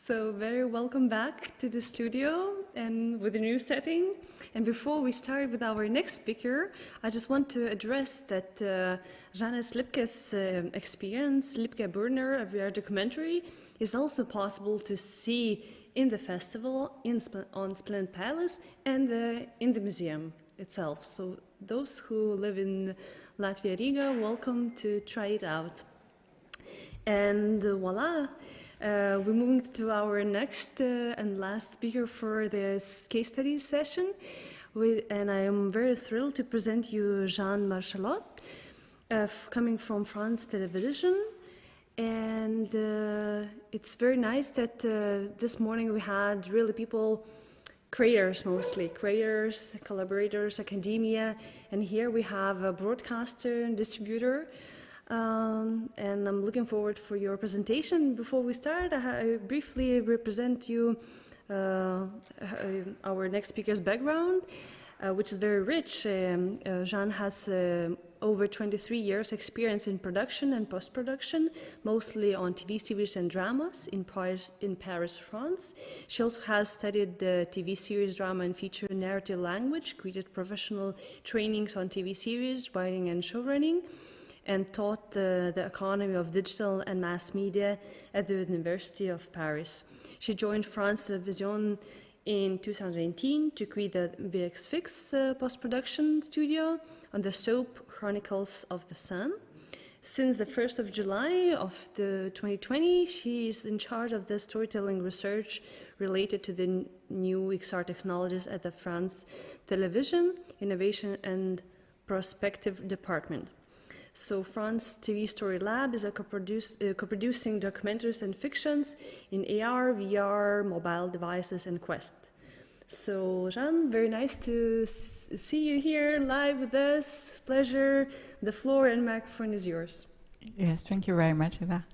So very welcome back to the studio and with a new setting. And before we start with our next speaker, I just want to address that Jeanne Lipke's experience, Lipke Burner, a VR documentary, is also possible to see in the festival, on Splendid Palace, and in the museum itself. So those who live in Latvia, Riga, welcome to try it out. And voila. We're moving to our next and last speaker for this case study session. And I am very thrilled to present you Jeanne Marchalot, coming from France Télévisions. And it's very nice that this morning we had really people, creators mostly, creators, collaborators, academia. And here we have a broadcaster and distributor. And I'm looking forward for your presentation. Before we start, I briefly represent you our next speaker's background, which is very rich. Jeanne has over 23 years experience in production and post-production, mostly on TV series and dramas in Paris, France. She also has studied the TV series, drama and feature narrative language, created professional trainings on TV series, writing and showrunning, and taught the economy of digital and mass media at the University of Paris. She joined France Télévisions in 2018 to create the VXFix post-production studio on the soap Chronicles of the Sun. Since the 1st of July of 2020, she is in charge of the storytelling research related to the new XR technologies at the France Télévisions Innovation and Prospective Department. So France TV StoryLab is co-producing documentaries and fictions in AR, VR, mobile devices, and Quest. So Jeanne, very nice to see you here live with us. Pleasure. The floor and microphone is yours. Yes, thank you very much, Eva.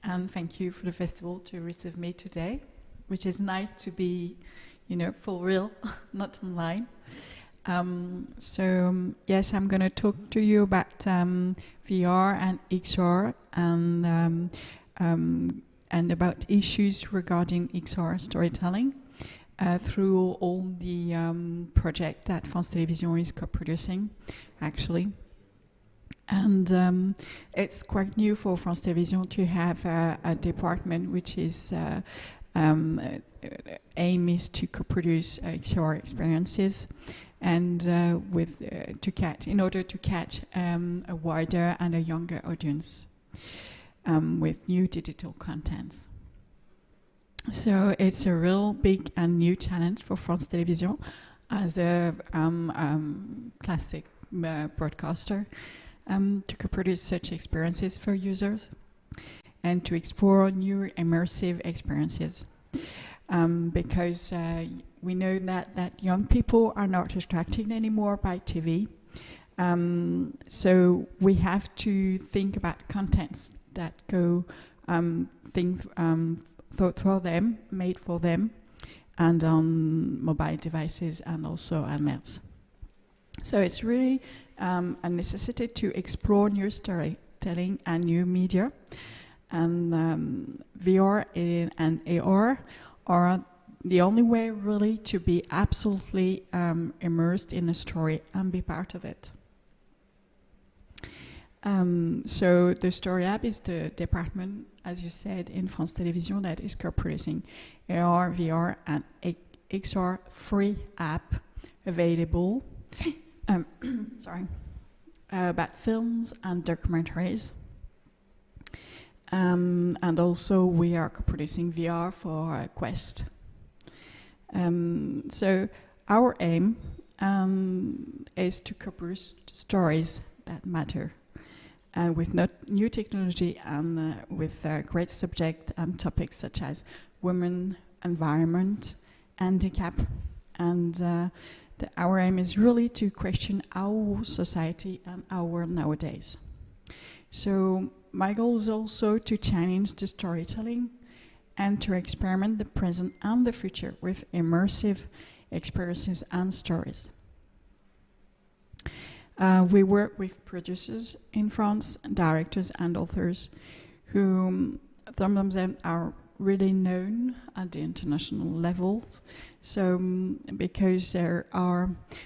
And thank you for the festival to receive me today, which is nice to be, for real, not online. Yes, I'm going to talk to you about VR and XR and about issues regarding XR storytelling through all the projects that France Télévisions is co-producing, actually. And it's quite new for France Télévisions to have a department which is aim is to co-produce XR experiences. And in order to catch a wider and a younger audience with new digital contents. So it's a real big and new challenge for France Télévisions as a classic broadcaster to produce such experiences for users and to explore new immersive experiences. Because we know that young people are not attracted anymore by TV. So we have to think about contents that go thought for them, made for them, and on mobile devices and also on mails. So it's really a necessity to explore new storytelling and new media. And VR and AR are the only way really to be absolutely immersed in a story and be part of it. So the StoryLab is the department, as you said, in France Télévisions that is co-producing AR, VR and XR free app available about films and documentaries. And also we are producing VR for Quest. So our aim is to co-produce stories that matter with new technology and with great subject and topics such as women, environment, handicap. And our aim is really to question our society and our world nowadays. So my goal is also to challenge the storytelling and to experiment the present and the future with immersive experiences and stories. We work with producers in France, directors and authors who some of them are really known at the international level. So, because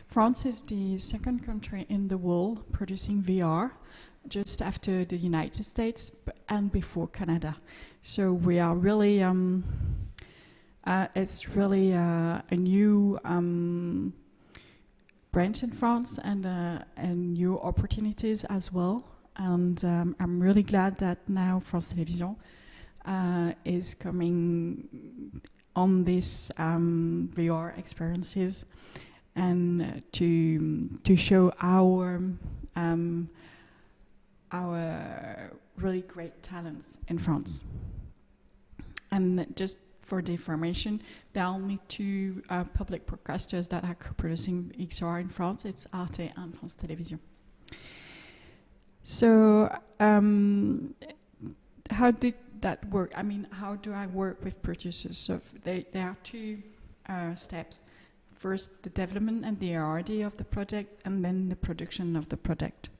France is the second country in the world producing VR, just after the United States and before Canada. So we are really, it's really a new branch in France and new opportunities as well. And I'm really glad that now France Télévisions is coming on these VR experiences and to show our really great talents in France. And just for the information, there are only two public broadcasters that are co-producing XR in France. It's Arte and France Télévisions. So how did that work? I mean, how do I work with producers? So there are two steps. First, the development and the R&D of the project, and then the production of the project.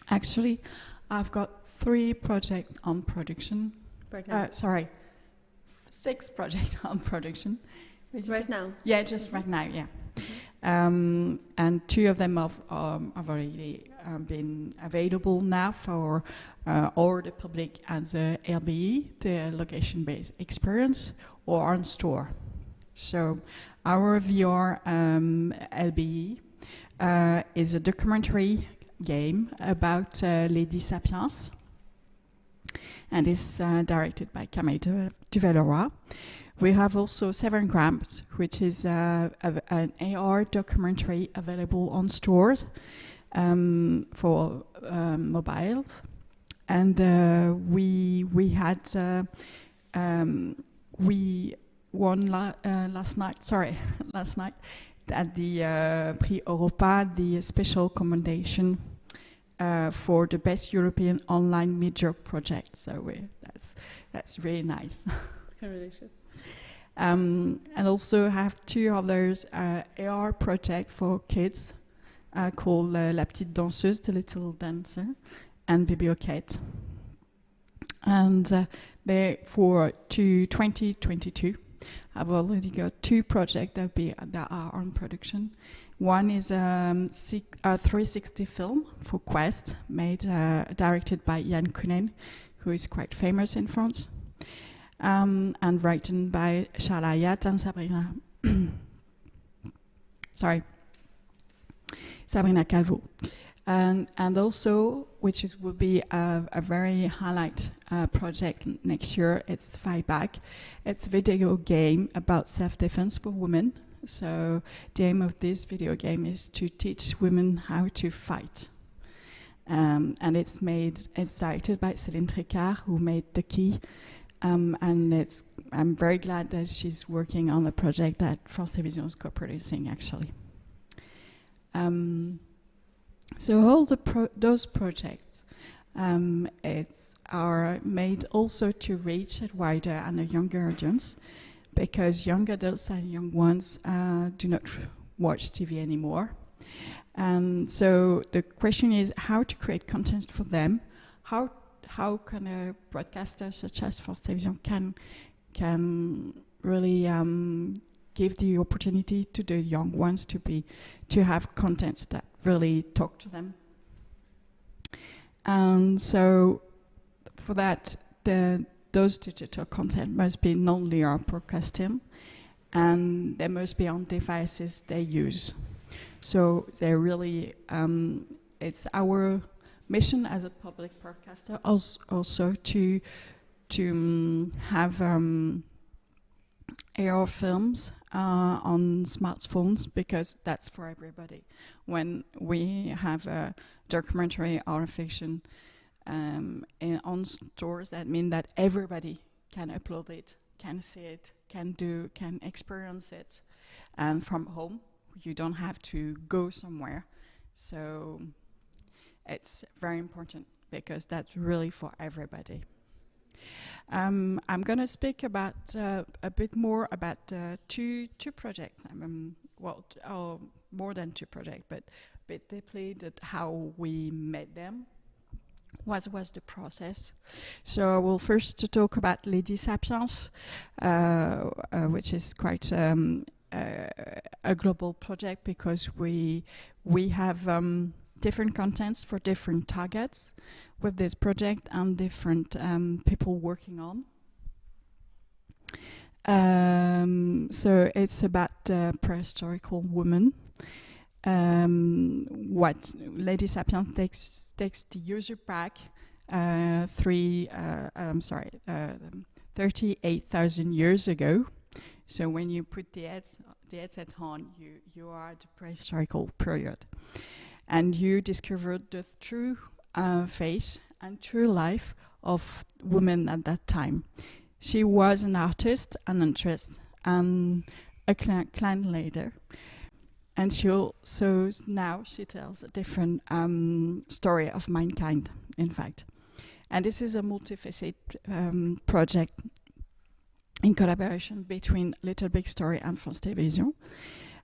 Actually, I've got 3 projects on production. Right now. 6 projects on production. Right now? Yeah, just right now, yeah. And 2 of them have already been available now for all the public as a LBE, the location-based experience, or on store. So our VR LBE is a documentary game about Lady Sapiens, and is directed by Camille de Valera. We have also 7 Grams, which is an AR documentary available on stores for mobiles. And we won last night at the Prix Europa, the special commendation for the best European online media project. So that's really nice. Congratulations. And also have 2 others AR project for kids called La Petite Danseuse, the Little Dancer, and Bibliothèque. And they for 2022. I've already got 2 projects that are on production. One is a 360 film for Quest, directed by Yann Kunen, who is quite famous in France, and written by Shalayat and Sabrina Calvo. And also, will be a very highlight project next year, it's Fight Back. It's a video game about self-defense for women. So the aim of this video game is to teach women how to fight. And it's directed by Céline Tricard, who made The Key. And I'm very glad that she's working on a project that France Télévisions is co-producing, actually. So all those projects are made also to reach a wider and a younger audience, because young adults and young ones do not watch TV anymore. So the question is how to create content for them. How can a broadcaster such as France Télévisions can really give the opportunity to the young ones to have contents that really talk to them. And so for that, those digital content must be non-linear broadcasting, and they must be on devices they use. So they're really, it's our mission as a public broadcaster also to have AR films on smartphones, because that's for everybody. When we have a documentary or fiction on stores, that means that everybody can upload it, can see it, can experience it, and from home. You don't have to go somewhere. So it's very important, because that's really for everybody. I'm going to speak about a bit more about 2 projects. More than 2 projects, but a bit deeply how we made them. what was the process. So I will first talk about Lady Sapiens, which is quite a global project, because we have different contents for different targets with this project and different people working on. So it's about prehistorical women. What Lady Sapiens takes the user back 38,000 years ago. So when you put the headset on, you are at the prehistorical period, and you discovered the true face and true life of women at that time. She was an artist, an actress, and a clan leader. And now she tells a different story of mankind, in fact. And this is a multifaceted project in collaboration between Little Big Story and France Télévisions,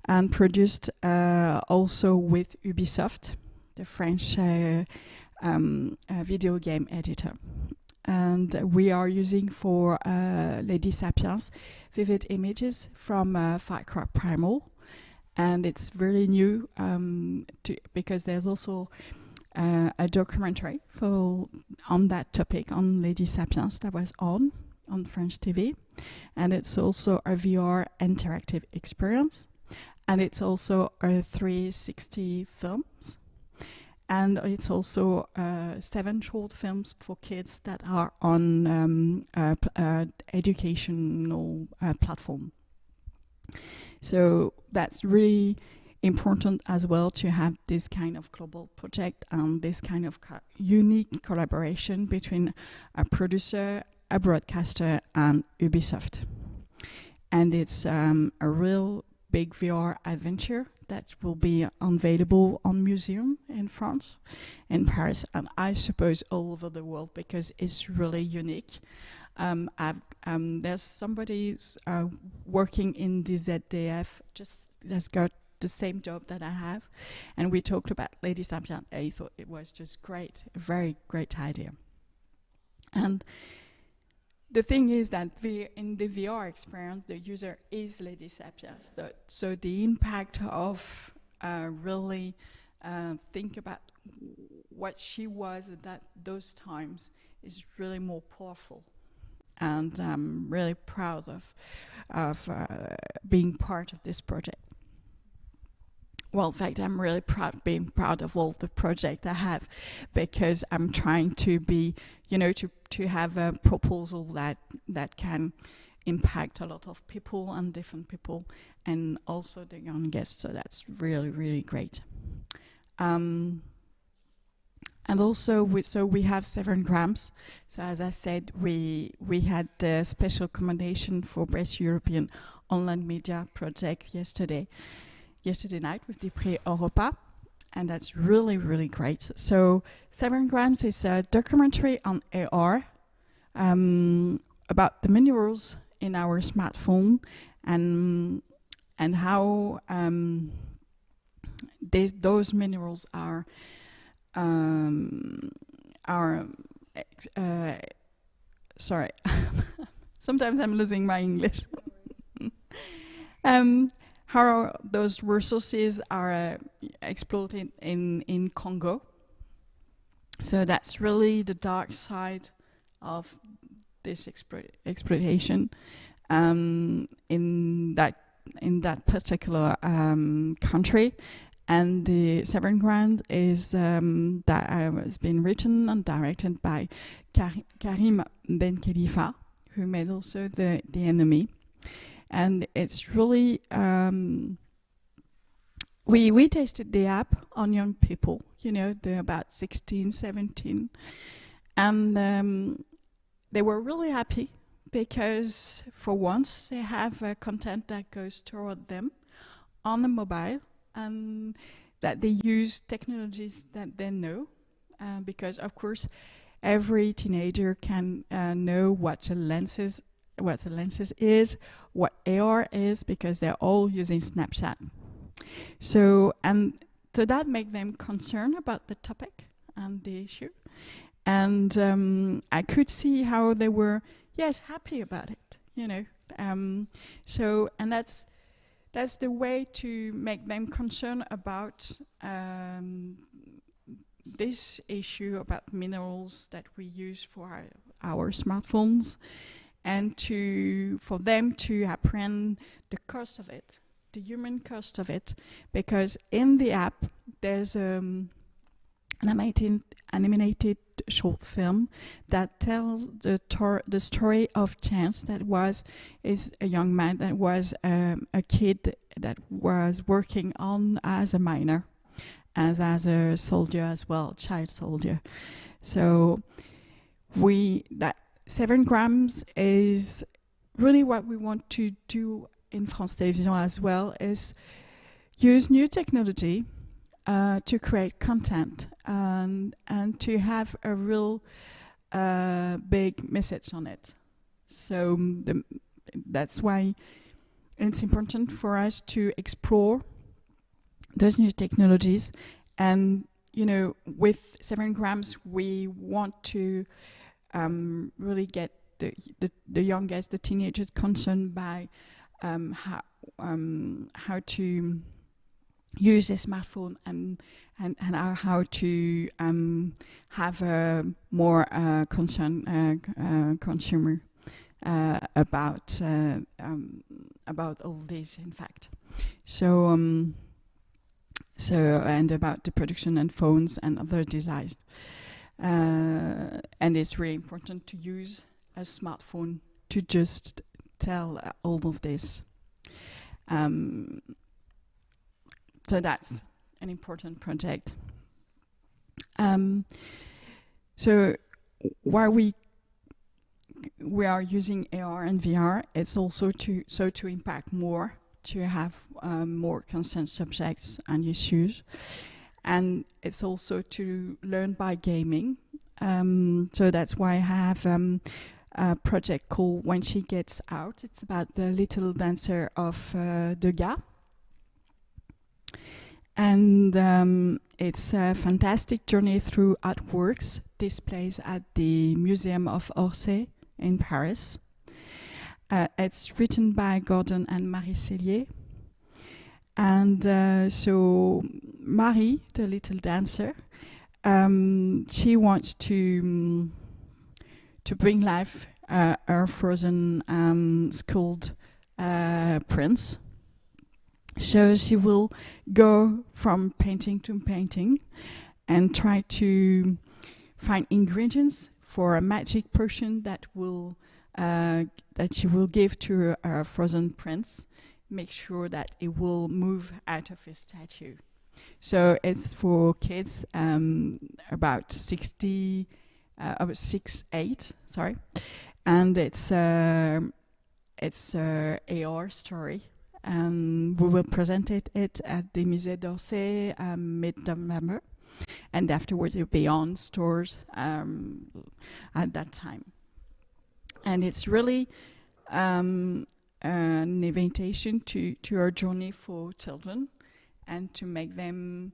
and produced also with Ubisoft, the French video game editor. And we are using for Lady Sapiens vivid images from Far Cry Primal. And it's really new because there's also a documentary on that topic, on Lady Sapiens, that was on French TV. And it's also a VR interactive experience. And it's also a 360 films. And it's also 7 short films for kids that are on educational platform. So that's really important as well, to have this kind of global project and this kind of unique collaboration between a producer, a broadcaster, and Ubisoft. And it's a real big VR adventure that will be available on museum in France, in Paris, and I suppose all over the world, because it's really unique. There's somebody working in the ZDF that's got the same job that I have, and we talked about Lady Sapiens. I thought it was just great, a very great idea. And the thing is that in the VR experience, the user is Lady Sapiens. So the impact of really think about what she was at those times is really more powerful. And I'm really proud of being part of this project. Well, in fact, I'm really being proud of all the project I have, because I'm trying to be, to have a proposal that can impact a lot of people and different people, and also the young guests. So that's really, really great. And also, we have 7 grams. So as I said, we had a special commendation for Best European Online Media Project yesterday night with the Prix Europa, and that's really, really great. So 7 grams is a documentary on AR about the minerals in our smartphone, and how those minerals are sorry, sometimes I'm losing my English. How those resources are exploited in Congo. So that's really the dark side of this exploitation in that particular country. And the 7 Grand is that has been written and directed by Karim Ben Khalifa, who made also the Enemy. And it's really we tested the app on young people, they're about 16, 17, and they were really happy, because for once they have content that goes toward them on the mobile, and that they use technologies that they know, because of course every teenager can know what the lenses is, what AR is, because they're all using Snapchat. So that make them concerned about the topic and the issue, And I could see how they were, yes, happy about it, you know. So, and that's the way to make them concerned about this issue about minerals that we use for our smartphones, and for them to apprehend the cost of it, the human cost of it, because in the app there's an animated short film that tells the story of Chance, that is a young man that was a kid that was working on as a miner, as a soldier as well, child soldier. So that 7 grams is really what we want to do in France Télévisions as well, is use new technology to create content and to have a real big message on it. So that's why it's important for us to explore those new technologies. And, you know, with 7 grams, we want to really get the youngest, the teenagers, concerned by how to use a smartphone and how to have a more concerned consumer about all this, in fact. So and about the production and phones and other designs. And it's really important to use a smartphone to just tell all of this. So that's an important project. So while we are using AR and VR, it's also to impact more, to have more consent subjects and issues. And it's also to learn by gaming. So that's why I have a project called When She Gets Out. It's about the little dancer of Degas. And it's a fantastic journey through artworks, displays at the Museum of Orsay in Paris. It's written by Gordon and Marie Cellier. And so Marie, the little dancer, she wants to bring life her frozen sculled prince. So she will go from painting to painting and try to find ingredients for a magic potion that she will give to her frozen prince. Make sure that it will move out of his statue. So it's for kids about 6, 8, sorry, and it's a AR story. We will present it at the Musée d'Orsay mid-November, and afterwards it will be on stores at that time. And it's really an invitation to our journey for children, and to make them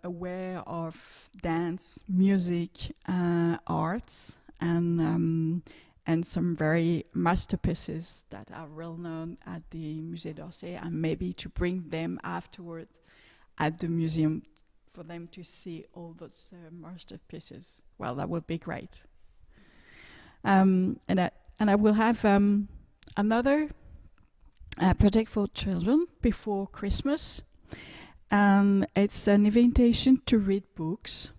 aware of dance, music, arts, and some very masterpieces that are well known at the Musée d'Orsay, and maybe to bring them afterward at the museum for them to see all those masterpieces. Well, that would be great. And I will have another project for children before Christmas. It's an invitation to read books.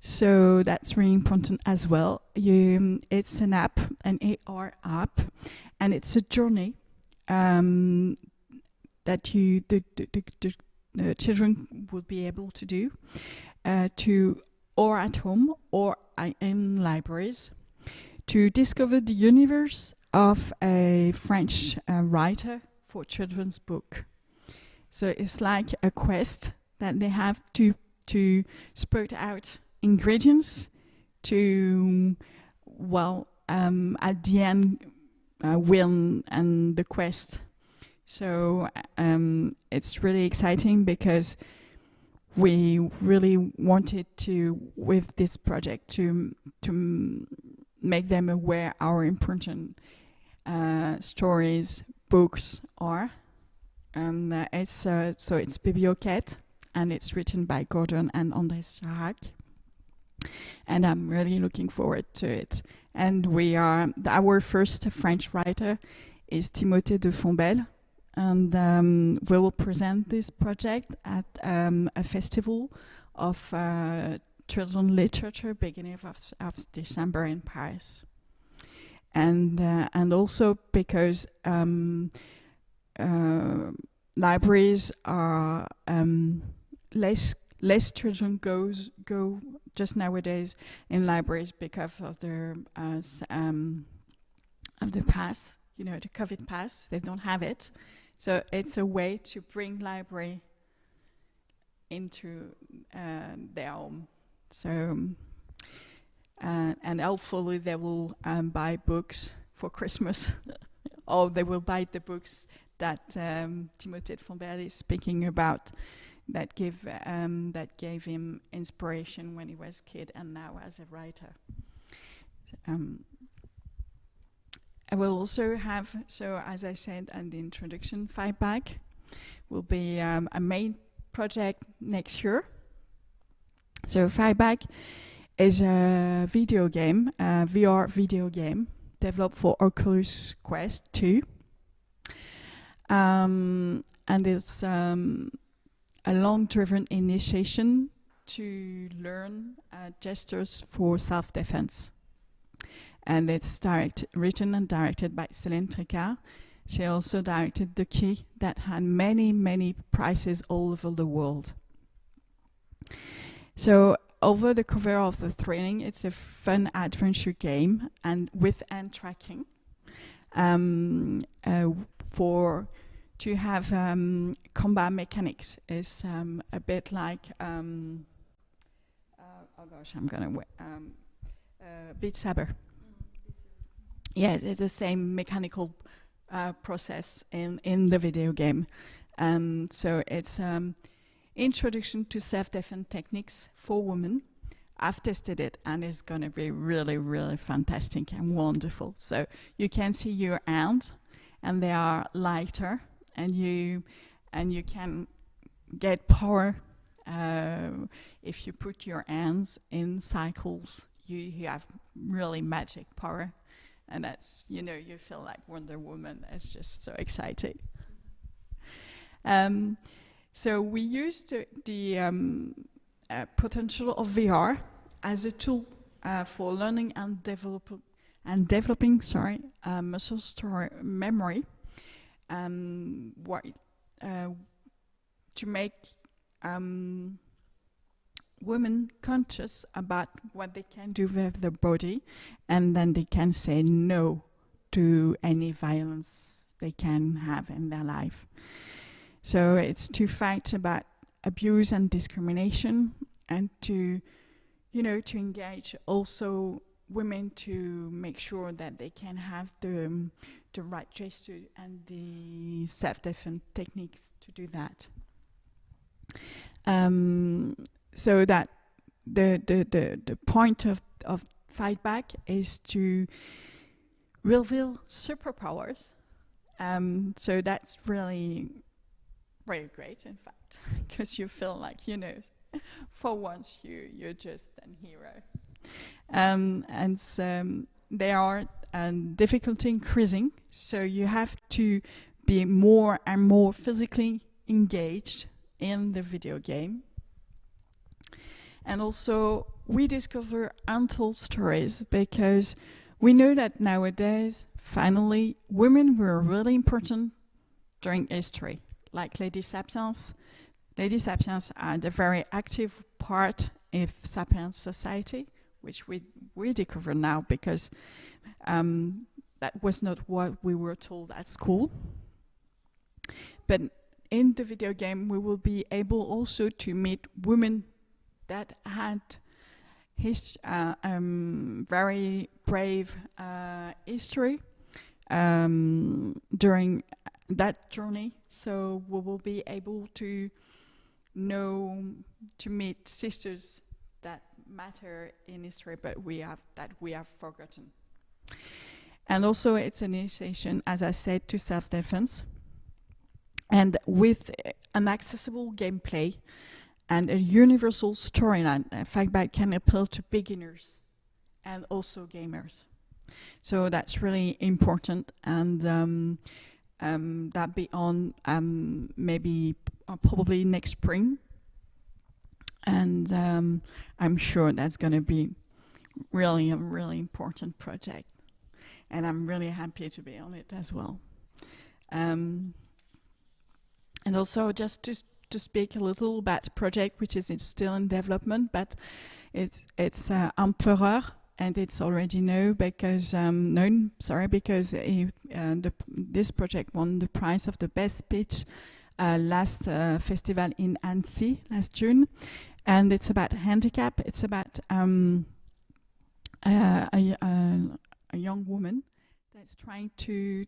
So that's really important as well. It's an app, an AR app, and it's a journey that the children will be able to do or at home or in libraries, to discover the universe of a French writer for children's book. So it's like a quest that they have to spurt out ingredients to, at the end, win and the quest. So it's really exciting, because we really wanted to, with this project, to make them aware how important stories, books are. And it's Bibliothèque, and it's written by Gordon and Andrés Chirac. And I'm really looking forward to it. And our first French writer is Timothée de Fontbelle, and we will present this project at a festival of children's literature beginning of December in Paris. And also because libraries are less children go just nowadays in libraries because of the pass, the COVID pass. They don't have it, so it's a way to bring library into their home. So and hopefully they will buy books for Christmas, or they will buy the books that Timothée de Fontbelle is speaking about, that gave him inspiration when he was a kid and now as a writer. I will also have, so as I said in the introduction, Fight Back will be a main project next year. So Fight Back is a video game, a VR video game developed for Oculus Quest 2. And it's a long-driven initiation to learn gestures for self-defense. And it's written and directed by Céline Tricard. She also directed The Key, that had many, many prizes all over the world. So over the cover of the training, it's a fun adventure game and with hand tracking to have combat mechanics. Is a bit like Beat Saber. Yeah, it's the same mechanical process in the video game. So it's introduction to self-defense techniques for women. I've tested it and it's going to be really, really fantastic and wonderful. So you can see your hands and they are lighter, and you can get power if you put your hands in cycles. You have really magic power, and that's, you feel like Wonder Woman. It's just so exciting. So we used the potential of VR as a tool for learning and developing muscle memory, to make women conscious about what they can do with their body, and then they can say no to any violence they can have in their life. So it's to fight about abuse and discrimination, and to engage also women to make sure that they can have the right gesture and the self-defense techniques to do that. So that the point of Fight Back is to reveal superpowers. So that's really very great, in fact, because you feel like, for once you're just a hero. And they are difficulty increasing, so you have to be more and more physically engaged in the video game. And also we discover untold stories, because we know that nowadays, finally, women were really important during history, like Lady Sapiens. Lady Sapiens had a very active part of Sapiens society, which we discover now, because that was not what we were told at school. But in the video game, we will be able also to meet women that had very brave history during that journey. So we will be able to to meet sisters that matter in history, but we have forgotten. And also, it's an initiation, as I said, to self-defense, and with an accessible gameplay and a universal storyline, in fact, that can appeal to beginners and also gamers. So that's really important, and that be on maybe probably next spring, and I'm sure that's going to be really a really important project, and I'm really happy to be on it as well. And also, just to speak a little about the project, which is still in development, but it's Empereur, and it's already known because this project won the prize of the best speech last festival in Annecy last June, and it's about handicap. It's about a young woman that's trying to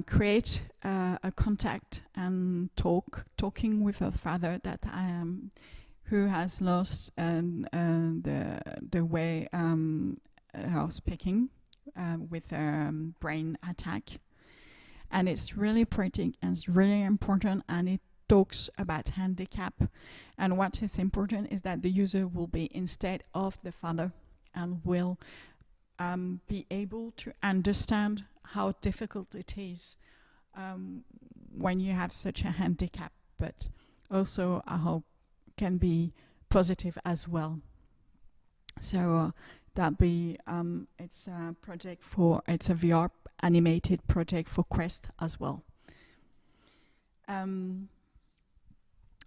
create a contact and talking with her father that who has lost the way of speaking with a brain attack. And it's really poetic and it's really important, and it talks about handicap. And what is important is that the user will be instead of the father and will be able to understand how difficult it is when you have such a handicap, but also how can be positive as well. So that be it's a project it's a VR animated project for Quest as well.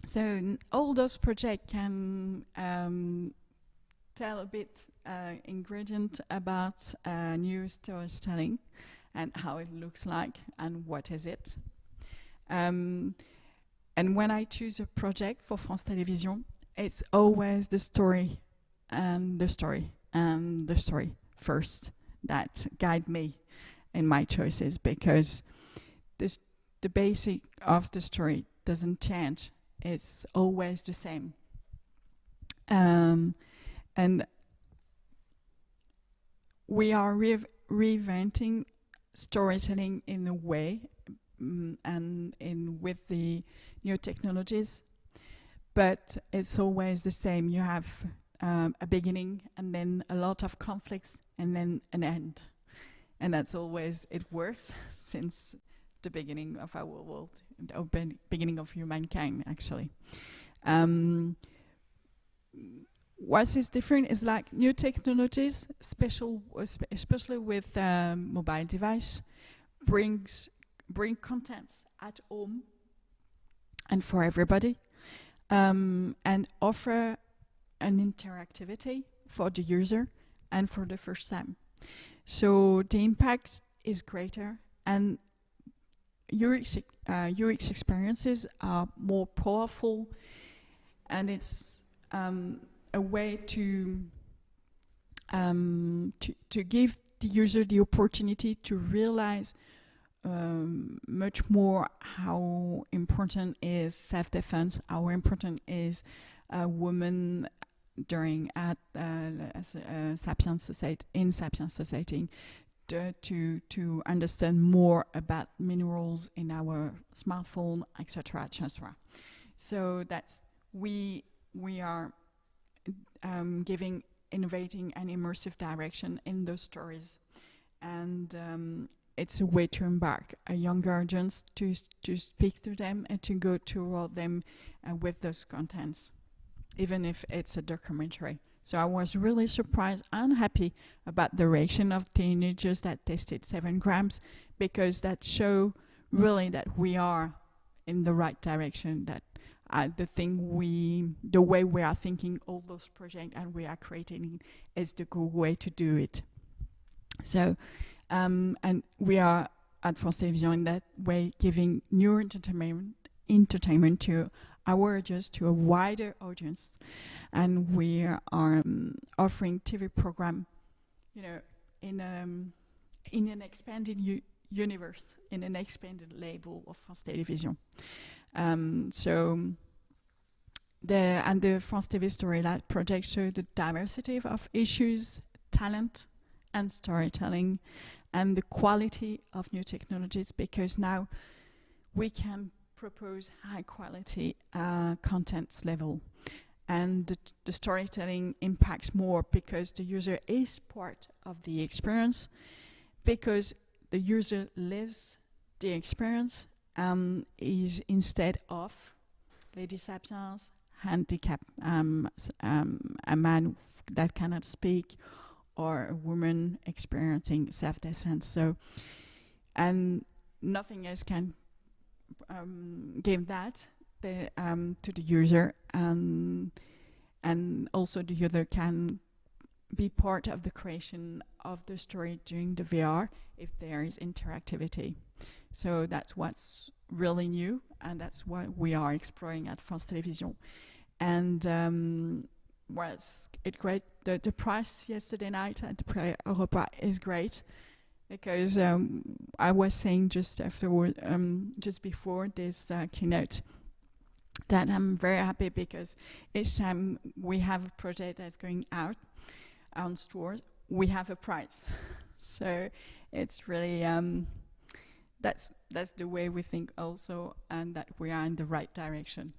So all those projects can tell a bit ingredient about new storytelling and how it looks like and what is it. And when I choose a project for France Télévisions, it's always the story and the story and the story first that guide me in my choices, because the basic of the story doesn't change. It's always the same. And we are reinventing storytelling in a way and with the new technologies, but it's always the same. You have a beginning and then a lot of conflicts and then an end, and that's always it works since the beginning of our world, the beginning of humankind actually. What is different is like new technologies, especially with mobile device, bring contents at home and for everybody, and offer an interactivity for the user and for the first time. So the impact is greater, and UX experiences are more powerful, and it's a way to give the user the opportunity to realize much more how important is self-defense, how important is a woman during Sapiens Society, in Sapiens Society, to understand more about minerals in our smartphone, etc., etc. So that's we are giving innovating and immersive direction in those stories, and it's a way to embark a younger audience to speak to them and to go toward them with those contents, even if it's a documentary. So I was really surprised and happy about the reaction of teenagers that tested 7 grams, because that show really that we are in the right direction, that the way we are thinking all those projects and we are creating is the good way to do it. So, and we are at France Télévisions in that way giving new entertainment to our audience, to a wider audience, and we are offering TV program, in an expanded universe, in an expanded label of France Télévisions. So the France TV StoryLab project showed the diversity of issues, talent, and storytelling, and the quality of new technologies, because now we can propose high quality content level, and the storytelling impacts more because the user is part of the experience, because the user lives the experience, is instead of Lady Sapiens, handicap, a man that cannot speak, or a woman experiencing self-defense. So, and nothing else can give that to the user, and also the user can be part of the creation of the story during the VR if there is interactivity. So that's what's really new, and that's what we are exploring at France Télévisions. And was it great? The price yesterday night at the Prix Europa is great, because I was saying just afterward, just before this keynote, that I'm very happy because each time we have a project that's going out on stores, we have a prize. So it's really that's the way we think also, and that we are in the right direction.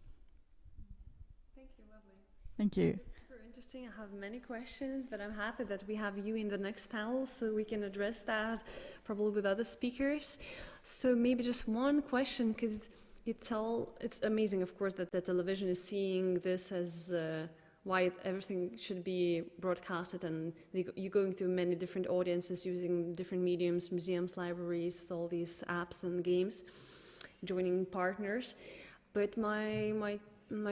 Thank you, lovely. Thank you. It's super interesting. I have many questions, but I'm happy that we have you in the next panel so we can address that probably with other speakers. So maybe just one question, because it's amazing, of course, that the television is seeing this as why everything should be broadcasted, and you're going to many different audiences using different mediums, museums, libraries, all these apps and games, joining partners. But my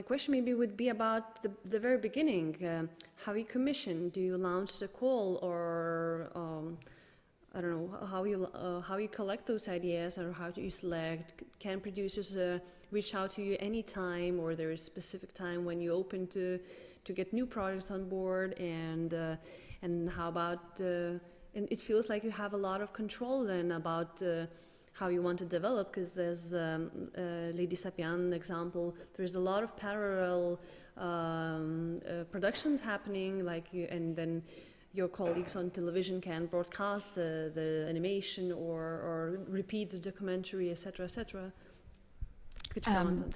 question maybe would be about the very beginning. How you commission? Do you launch the call, or I don't know how you collect those ideas, or how do you select? Can producers reach out to you anytime, or there is a specific time when you open to get new projects on board? And how about? And it feels like you have a lot of control then about how you want to develop, because there's Lady Sapiens example. There's a lot of parallel productions happening, and then your colleagues on television can broadcast the animation or repeat the documentary, etc., etc. Could you comment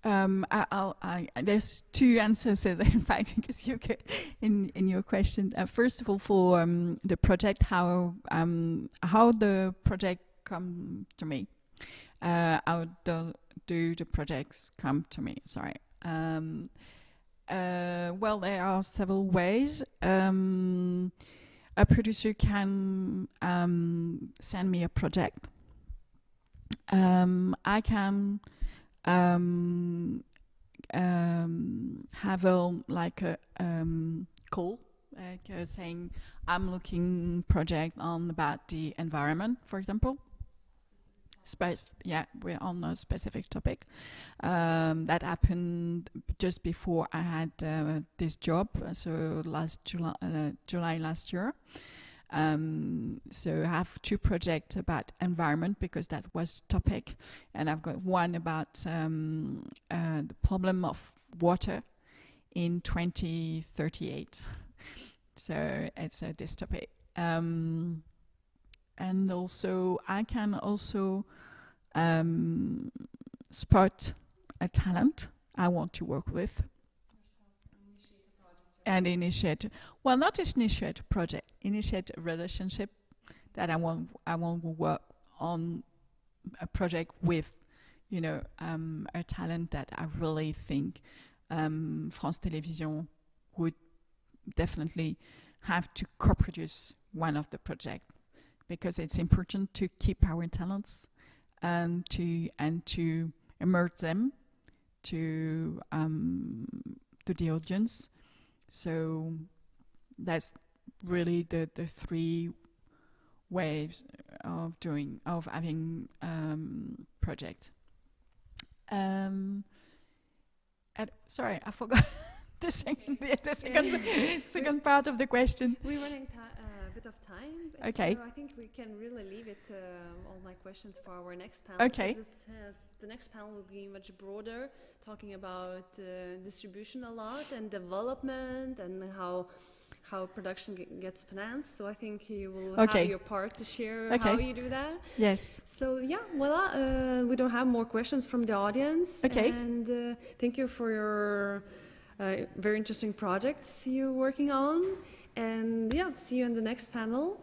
on that? There's two answers, in fact, because you get in your question. First of all, for the project, how the project come to me. How do the projects come to me? Sorry. Well, there are several ways. A producer can send me a project. I can have a call, saying I'm looking project on about the environment, for example. We're on a specific topic. That happened just before I had this job, so last July last year. So I have two projects about environment because that was the topic, and I've got one about the problem of water in 2038. So it's a dystopy. And also I can also spot a talent I want to work with. And initiate, well, not just initiate a project, initiate a relationship that I want to work on a project with, a talent that I really think France Télévisions would definitely have to co-produce one of the projects, because it's important to keep our talents and to immerse them to the audience. So that's really the three ways of having projects. Sorry, I forgot the second part of the question. We're running a bit out of time. Okay. So I think we can really leave it, all my questions for our next panel. Okay. The next panel will be much broader, talking about distribution a lot and development and how production gets financed. So I think you will have your part to share how you do that. Yes. So yeah, voila. We don't have more questions from the audience. Okay. And thank you for your very interesting projects you're working on. And yeah, see you in the next panel.